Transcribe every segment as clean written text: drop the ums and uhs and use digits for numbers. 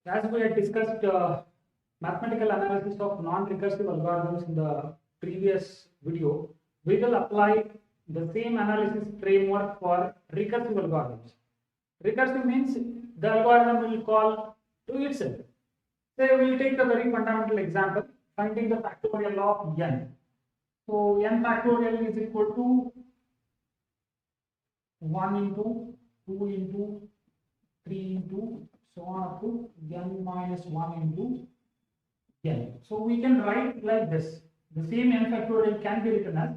As we had discussed mathematical analysis of non-recursive algorithms in the previous video, we will apply the same analysis framework for recursive algorithms. Recursive means the algorithm will call to itself. Say we will take a very fundamental example, finding the factorial of n. So n factorial is equal to 1 into 2 into 3 into so on up to n minus 1 into n. So we can write like this. The same n factorial can be written as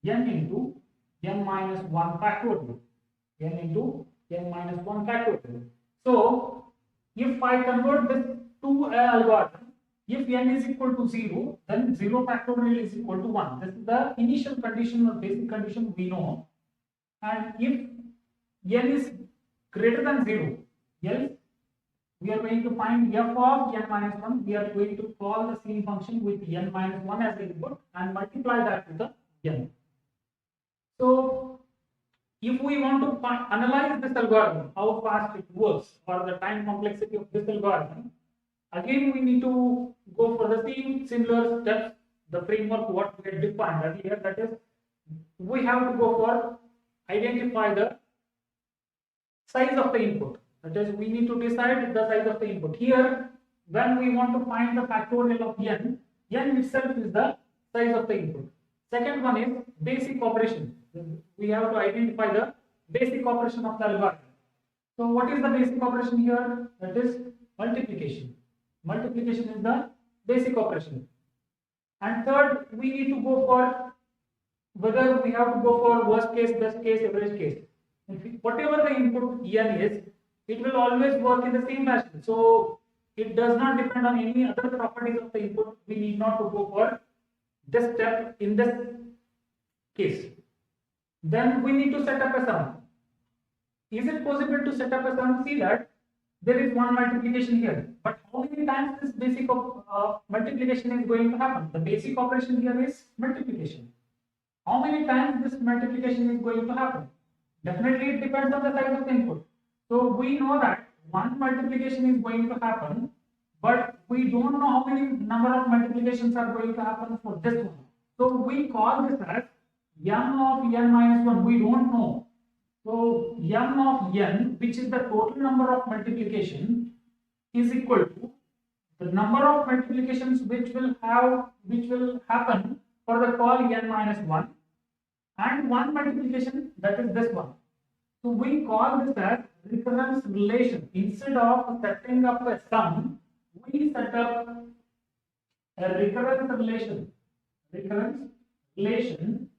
n into n minus 1 factorial. N into n minus 1 factorial. So if I convert this to an algorithm, if n is equal to 0, then 0 factorial is equal to 1. This is the initial condition or basic condition we know. And if n is greater than 0, else we are going to find f of n minus 1. We are going to call the same function with n minus 1 as the input and multiply that with the n. So if we want to analyze this algorithm, how fast it works, or the time complexity of this algorithm, again we need to go for the same similar steps, the framework what we had defined earlier. That is, we have to go for identify the size of the input. That is, we need to decide the size of the input. Here, when we want to find the factorial of n itself is the size of the input. Second one is basic operation. We have to identify the basic operation of the algorithm. So what is the basic operation here? That is multiplication. Multiplication is the basic operation. And third, we need to go for whether we have to go for worst case, best case, average case. Whatever the input n is, it will always work in the same fashion. So it does not depend on any other properties of the input. We need not to go for this step in this case. Then we need to set up a sum. Is it possible to set up a sum? See that there is one multiplication here, but how many times this basic multiplication is going to happen? The basic operation here is multiplication. How many times this multiplication is going to happen? Definitely it depends on the size of the input. So we know that one multiplication is going to happen, but we don't know how many number of multiplications are going to happen for this one. So we call this as m of n minus 1. We don't know. So m of n, which is the total number of multiplication, is equal to the number of multiplications which will happen for the call n minus 1, and one multiplication, that is this one. So we call this as recurrence relation. Instead of setting up a sum, we set up a recurrence relation. Recurrence relation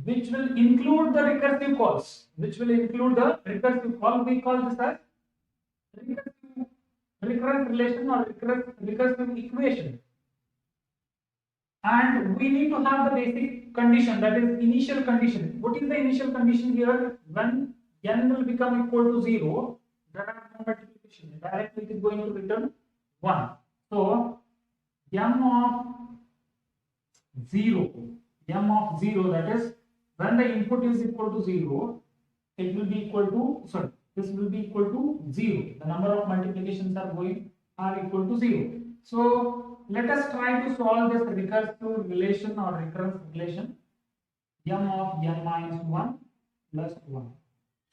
which will include the recursive calls. Which will include the recursive call. We call this as recurrence relation or recursive equation. And we need to have the basic condition, that is initial condition. What is the initial condition here? When n will become equal to 0, there are no multiplication. Directly it is going to return 1. So m of 0, that is when the input is equal to 0, it will be equal to, this will be equal to 0. The number of multiplications are equal to 0. So let us try to solve this recursive relation or recurrence relation, m of n minus 1 plus 1.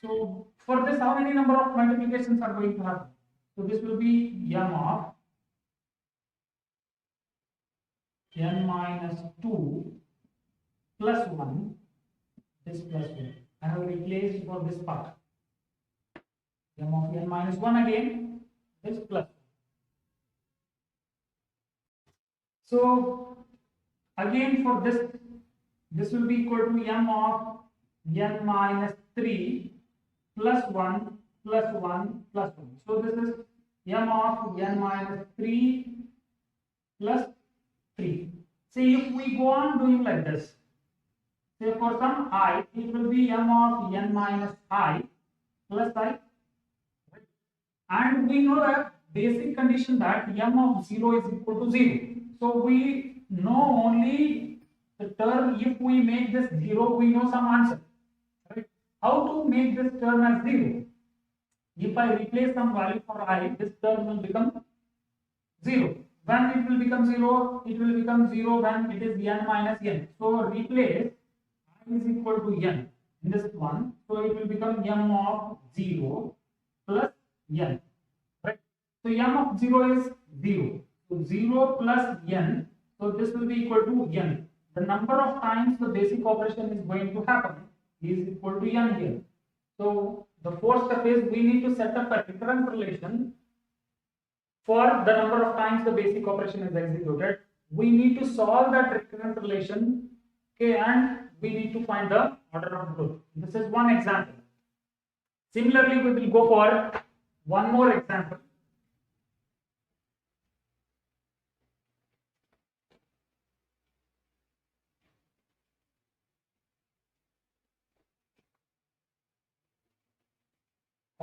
So for this, how many number of multiplications are going to happen? So this will be m of n minus 2 plus 1, this plus 1. I have replaced for this part. M of n minus 1 again, this plus 1. So again for this will be equal to m of n minus 3 plus 1 plus 1 plus 1. So this is m of n minus 3 plus 3. See, if we go on doing like this, say for some I, it will be m of n minus I plus I. And we know that basic condition that m of 0 is equal to 0. So we know only the term, if we make this 0, we know some answer. Right? How to make this term as 0? If I replace some value for I, this term will become 0. When it will become 0? It will become 0 when it is n minus n. So replace I is equal to n in this one. So it will become m of 0 plus n. Right? So m of 0 is 0. So 0 plus n. So this will be equal to n. The number of times the basic operation is going to happen is equal to n here. So the fourth step is we need to set up a recurrence relation for the number of times the basic operation is executed. We need to solve that recurrence relation, okay, and we need to find the order of growth. This is one example. Similarly, we will go for one more example.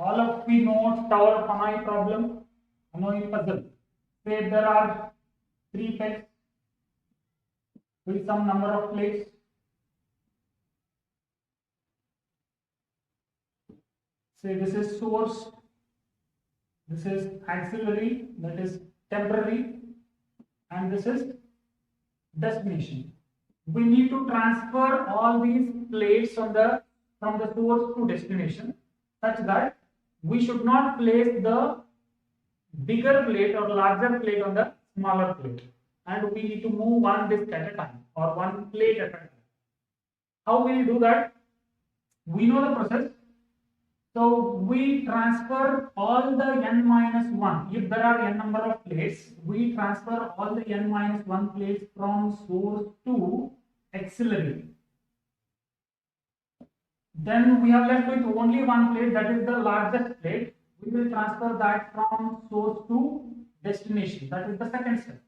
All of we know Tower of Hanoi problem, Hanoi puzzle. Say there are 3 pegs with some number of plates. Say this is source, this is auxiliary, that is temporary, and this is destination. We need to transfer all these plates from the source to destination, such that we should not place the bigger plate or larger plate on the smaller plate, and we need to move one disk at a time or one plate at a time. How will we do that? We know the process. So we transfer all the n minus 1. If there are n number of plates, we transfer all the n minus 1 plates from source to auxiliary. Then we are left with only one plate, that is the largest plate. We will transfer that from source to destination. That is the second step.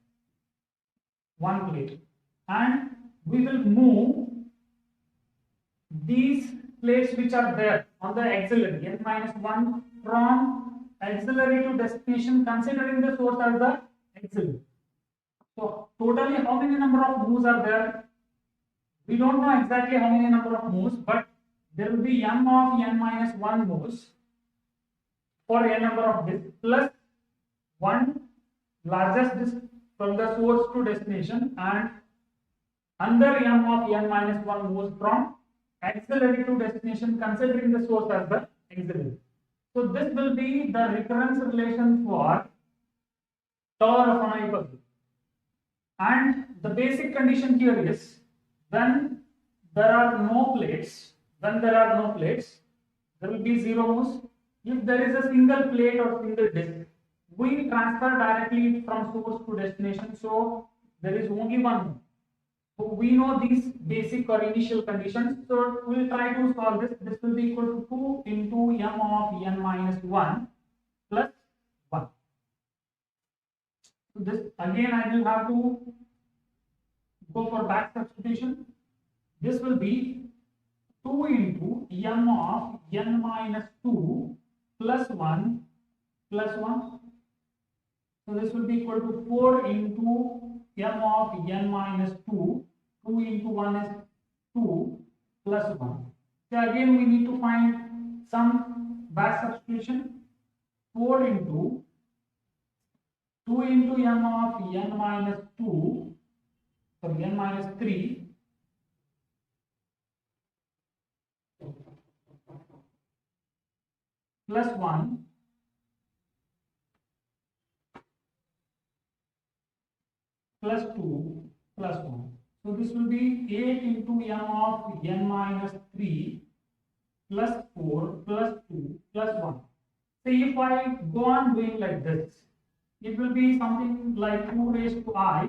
One plate. And we will move these plates which are there on the auxiliary n minus 1 from auxiliary to destination, considering the source as the auxiliary. So totally how many number of moves are there? We don't know exactly how many number of moves, but there will be m of n minus 1 moves for n number of disks plus one largest disk from the source to destination, and another m of n minus 1 moves from auxiliary to destination, considering the source as the auxiliary. So this will be the recurrence relation for Tower of Hanoi puzzle. And the basic condition here is when there are no plates, there will be 0 moves. If there is a single plate or single disk, we transfer directly from source to destination, so there is only one move. So we know these basic or initial conditions. So we will try to solve this. This will be equal to 2 into m of n minus 1 plus 1. So this again I will have to go for back substitution. This will be 2 into m of n minus 2 plus 1 plus 1. So this will be equal to 4 into m of n minus 2. 2 into 1 is 2 plus 1. So again we need to find some back substitution. 4 into 2 into m of n minus 2, sorry, n minus 3 plus 1 plus 2 plus 1. So this will be 8 into m of n minus 3 plus 4 plus 2 plus 1. So if I go on doing like this, it will be something like 2 raised to I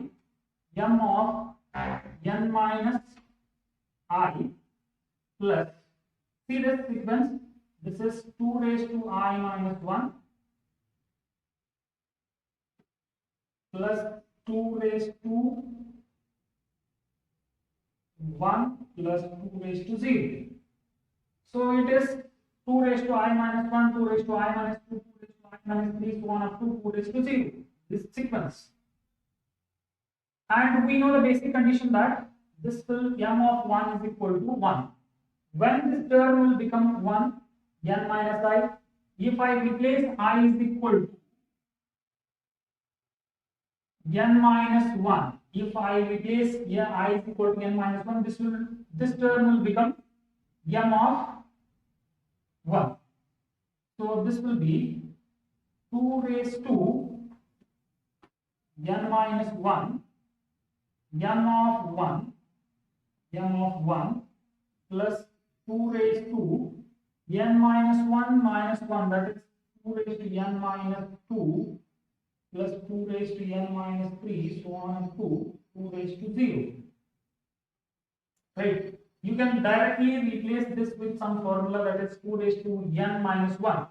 m of n minus I plus, see this sequence, this is 2 raised to I minus 1 plus 2 raised to 1 plus 2 raised to 0. So it is 2 raised to I minus 1, 2 raised to I minus 2, 2 raised to I minus 3, so on up to 2 raised to 0. This sequence. And we know the basic condition that this will m of 1 is equal to 1. When this term will become 1, n minus I, if I replace I is equal to n minus 1, if I replace I is equal to n minus 1, this term will become m of 1. So this will be 2 raised to n minus 1 m of 1 plus 2 raised to n minus 1 that is 2 raised to n minus 2 plus 2 raised to n minus 3 so on and 2 raised to 0. Right? You can directly replace this with some formula that is 2 raised to n minus 1.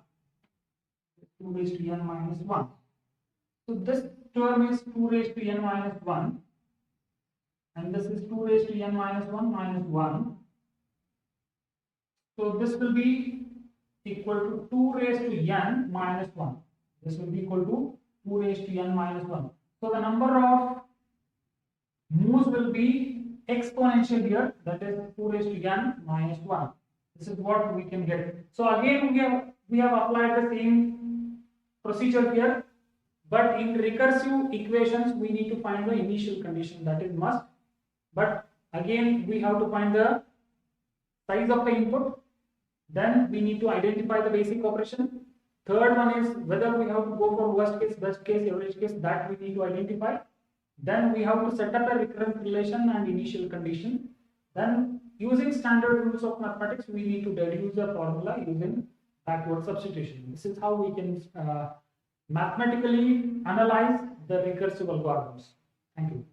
2 raised to n minus 1. So this term is 2 raised to n minus 1 and this is 2 raised to n minus 1 minus 1. So this will be equal to 2 raised to n minus 1. This will be equal to 2 raised to n minus 1. So the number of moves will be exponential here, that is 2 raised to n minus 1. This is what we can get. So again we have applied the same procedure here, but in recursive equations we need to find the initial condition, that is must. But again we have to find the size of the input, then we need to identify the basic operation. Third one is whether we have to go for worst case, best case, average case, that we need to identify. Then we have to set up a recurrence relation and initial condition. Then using standard rules of mathematics, we need to deduce the formula using backward substitution. This is how we can mathematically analyze the recursive algorithms. Thank you.